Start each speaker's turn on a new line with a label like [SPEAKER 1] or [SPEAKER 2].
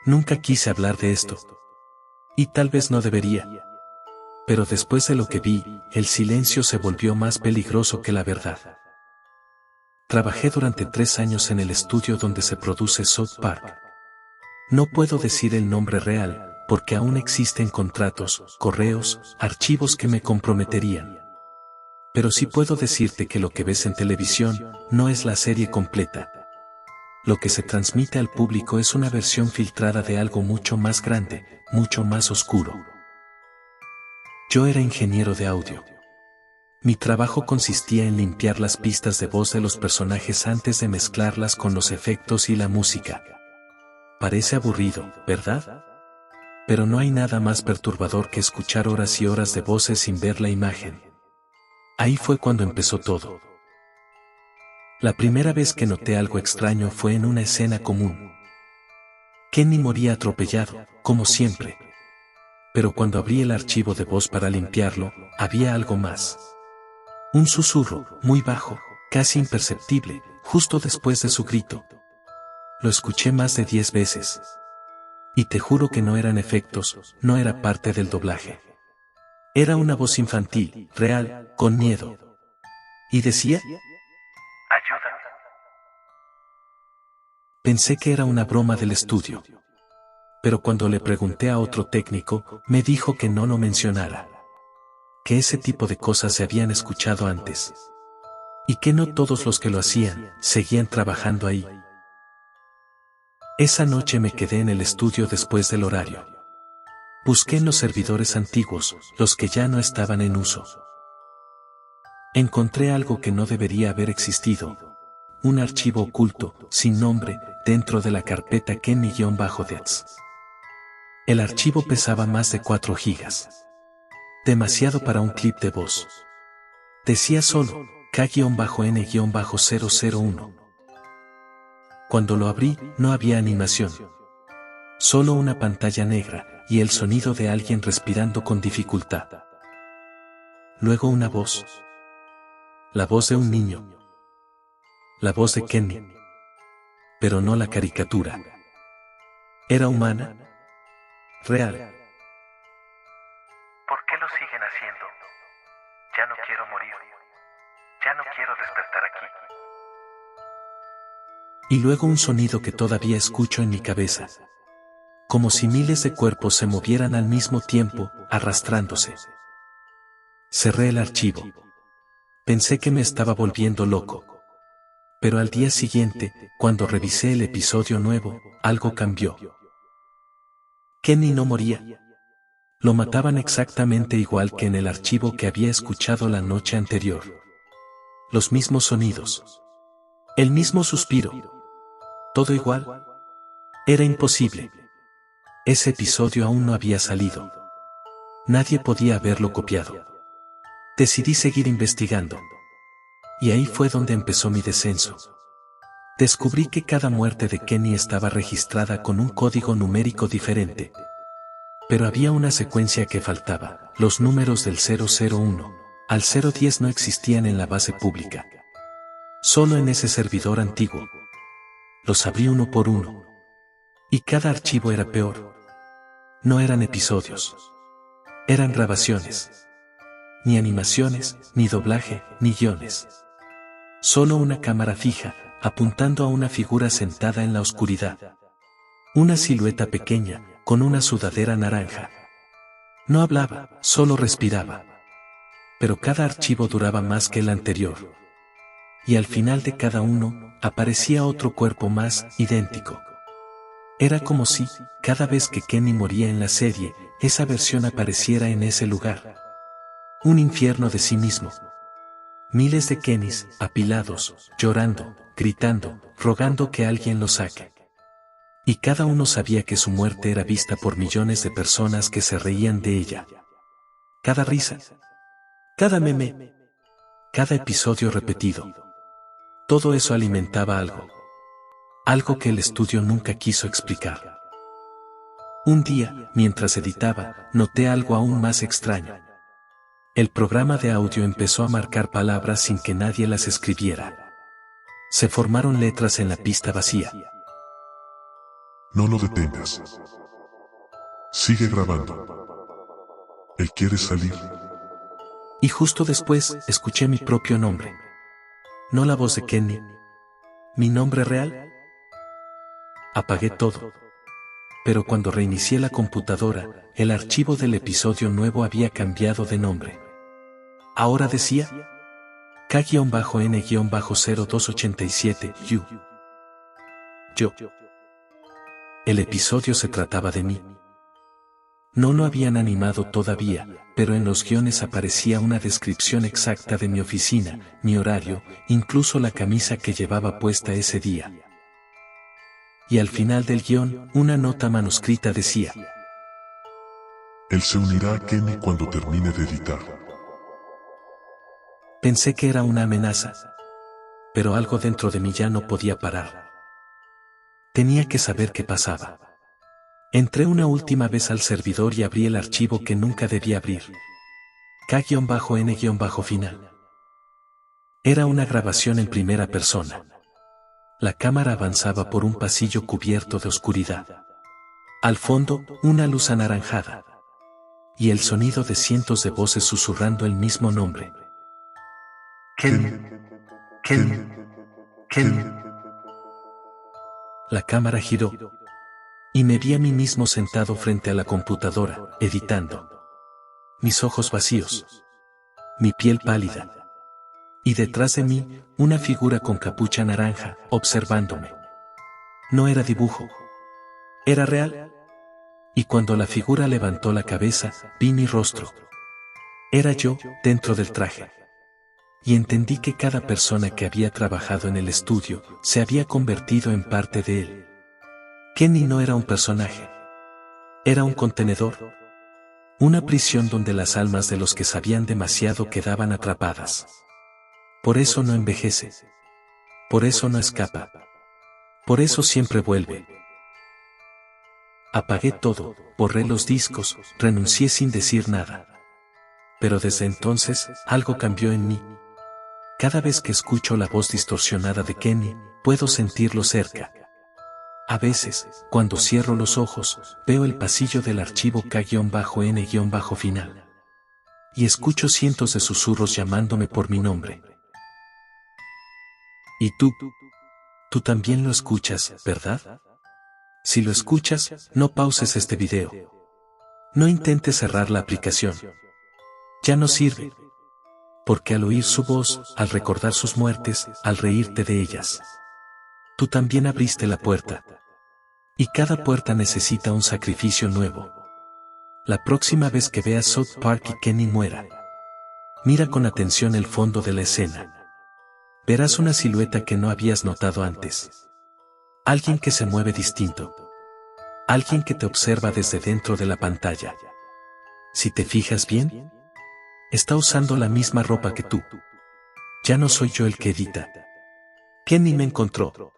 [SPEAKER 1] Nunca quise hablar de esto. Y tal vez no debería. Pero después de lo que vi, el silencio se volvió más peligroso que la verdad. Trabajé durante 3 años en el estudio donde se produce South Park. No puedo decir el nombre real, porque aún existen contratos, correos, archivos que me comprometerían. Pero sí puedo decirte que lo que ves en televisión no es la serie completa. Lo que se transmite al público es una versión filtrada de algo mucho más grande, mucho más oscuro. Yo era ingeniero de audio. Mi trabajo consistía en limpiar las pistas de voz de los personajes antes de mezclarlas con los efectos y la música. Parece aburrido, ¿verdad? Pero no hay nada más perturbador que escuchar horas y horas de voces sin ver la imagen. Ahí fue cuando empezó todo. La primera vez que noté algo extraño fue en una escena común. Kenny moría atropellado, como siempre. Pero cuando abrí el archivo de voz para limpiarlo, había algo más. Un susurro, muy bajo, casi imperceptible, justo después de su grito. Lo escuché más de 10 veces. Y te juro que no eran efectos, no era parte del doblaje. Era una voz infantil, real, con miedo. Y decía:
[SPEAKER 2] Ayuda.
[SPEAKER 1] Pensé que era una broma del estudio. Pero cuando le pregunté a otro técnico, me dijo que no lo mencionara. Que ese tipo de cosas se habían escuchado antes. Y que no todos los que lo hacían, seguían trabajando ahí. Esa noche me quedé en el estudio después del horario. Busqué en los servidores antiguos, los que ya no estaban en uso. Encontré algo que no debería haber existido. Un archivo oculto, sin nombre, dentro de la carpeta Kenny-Deaths. El archivo pesaba más de 4 gigas. Demasiado para un clip de voz. Decía solo K-N-001. Cuando lo abrí, no había animación. Solo una pantalla negra, y el sonido de alguien respirando con dificultad. Luego una voz. La voz de un niño. La voz de Kenny. Pero no la caricatura. ¿Era humana? Real.
[SPEAKER 2] ¿Por qué lo siguen haciendo? Ya no quiero morir. Ya no quiero despertar aquí.
[SPEAKER 1] Y luego un sonido que todavía escucho en mi cabeza. Como si miles de cuerpos se movieran al mismo tiempo, arrastrándose. Cerré el archivo. Pensé que me estaba volviendo loco. Pero al día siguiente, cuando revisé el episodio nuevo, algo cambió. Kenny no moría. Lo mataban exactamente igual que en el archivo que había escuchado la noche anterior. Los mismos sonidos. El mismo suspiro. Todo igual. Era imposible. Ese episodio aún no había salido. Nadie podía haberlo copiado. Decidí seguir investigando. Y ahí fue donde empezó mi descenso. Descubrí que cada muerte de Kenny estaba registrada con un código numérico diferente. Pero había una secuencia que faltaba. Los números del 001 al 010 no existían en la base pública. Solo en ese servidor antiguo. Los abrí uno por uno. Y cada archivo era peor. No eran episodios. Eran grabaciones. Ni animaciones, ni doblaje, ni guiones. Solo una cámara fija, apuntando a una figura sentada en la oscuridad. Una silueta pequeña, con una sudadera naranja. No hablaba, solo respiraba. Pero cada archivo duraba más que el anterior. Y al final de cada uno, aparecía otro cuerpo más, idéntico. Era como si, cada vez que Kenny moría en la serie, esa versión apareciera en ese lugar. Un infierno de sí mismo. Miles de Kennys, apilados, llorando, gritando, rogando que alguien lo saque. Y cada uno sabía que su muerte era vista por millones de personas que se reían de ella. Cada risa. Cada meme. Cada episodio repetido. Todo eso alimentaba algo. Algo que el estudio nunca quiso explicar. Un día, mientras editaba, noté algo aún más extraño. El programa de audio empezó a marcar palabras sin que nadie las escribiera. Se formaron letras en la pista vacía.
[SPEAKER 3] No lo detengas. Sigue grabando. Él quiere salir.
[SPEAKER 1] Y justo después escuché mi propio nombre. No la voz de Kenny. ¿Mi nombre real? Apagué todo. Pero cuando reinicié la computadora, el archivo del episodio nuevo había cambiado de nombre. Ahora decía K-N-0287 Yo. El episodio se trataba de mí. No lo habían animado todavía, pero en los guiones aparecía una descripción exacta de mi oficina, mi horario, incluso la camisa que llevaba puesta ese día. Y al final del guión, una nota manuscrita decía:
[SPEAKER 3] Él se unirá a Kenny cuando termine de editar.
[SPEAKER 1] Pensé que era una amenaza, pero algo dentro de mí ya no podía parar. Tenía que saber qué pasaba. Entré una última vez al servidor y abrí el archivo que nunca debía abrir. K-N-final. Era una grabación en primera persona. La cámara avanzaba por un pasillo cubierto de oscuridad. Al fondo, una luz anaranjada. Y el sonido de cientos de voces susurrando el mismo nombre. Kenny. Kenny. Kenny. La cámara giró. Y me vi a mí mismo sentado frente a la computadora, editando. Mis ojos vacíos. Mi piel pálida. Y detrás de mí, una figura con capucha naranja, observándome. No era dibujo. Era real. Y cuando la figura levantó la cabeza, vi mi rostro. Era yo, dentro del traje. Y entendí que cada persona que había trabajado en el estudio, se había convertido en parte de él. Kenny no era un personaje. Era un contenedor. Una prisión donde las almas de los que sabían demasiado quedaban atrapadas. Por eso no envejece. Por eso no escapa. Por eso siempre vuelve. Apagué todo, borré los discos, renuncié sin decir nada. Pero desde entonces, algo cambió en mí. Cada vez que escucho la voz distorsionada de Kenny, puedo sentirlo cerca. A veces, cuando cierro los ojos, veo el pasillo del archivo K-N-final. Y escucho cientos de susurros llamándome por mi nombre. ¿Y tú? Tú también lo escuchas, ¿verdad? Si lo escuchas, no pauses este video. No intentes cerrar la aplicación. Ya no sirve. Porque al oír su voz, al recordar sus muertes, al reírte de ellas, tú también abriste la puerta. Y cada puerta necesita un sacrificio nuevo. La próxima vez que veas South Park y Kenny muera, mira con atención el fondo de la escena. Verás una silueta que no habías notado antes. Alguien que se mueve distinto. Alguien que te observa desde dentro de la pantalla. Si te fijas bien, está usando la misma ropa que tú. Ya no soy yo el que edita. Kenny me encontró.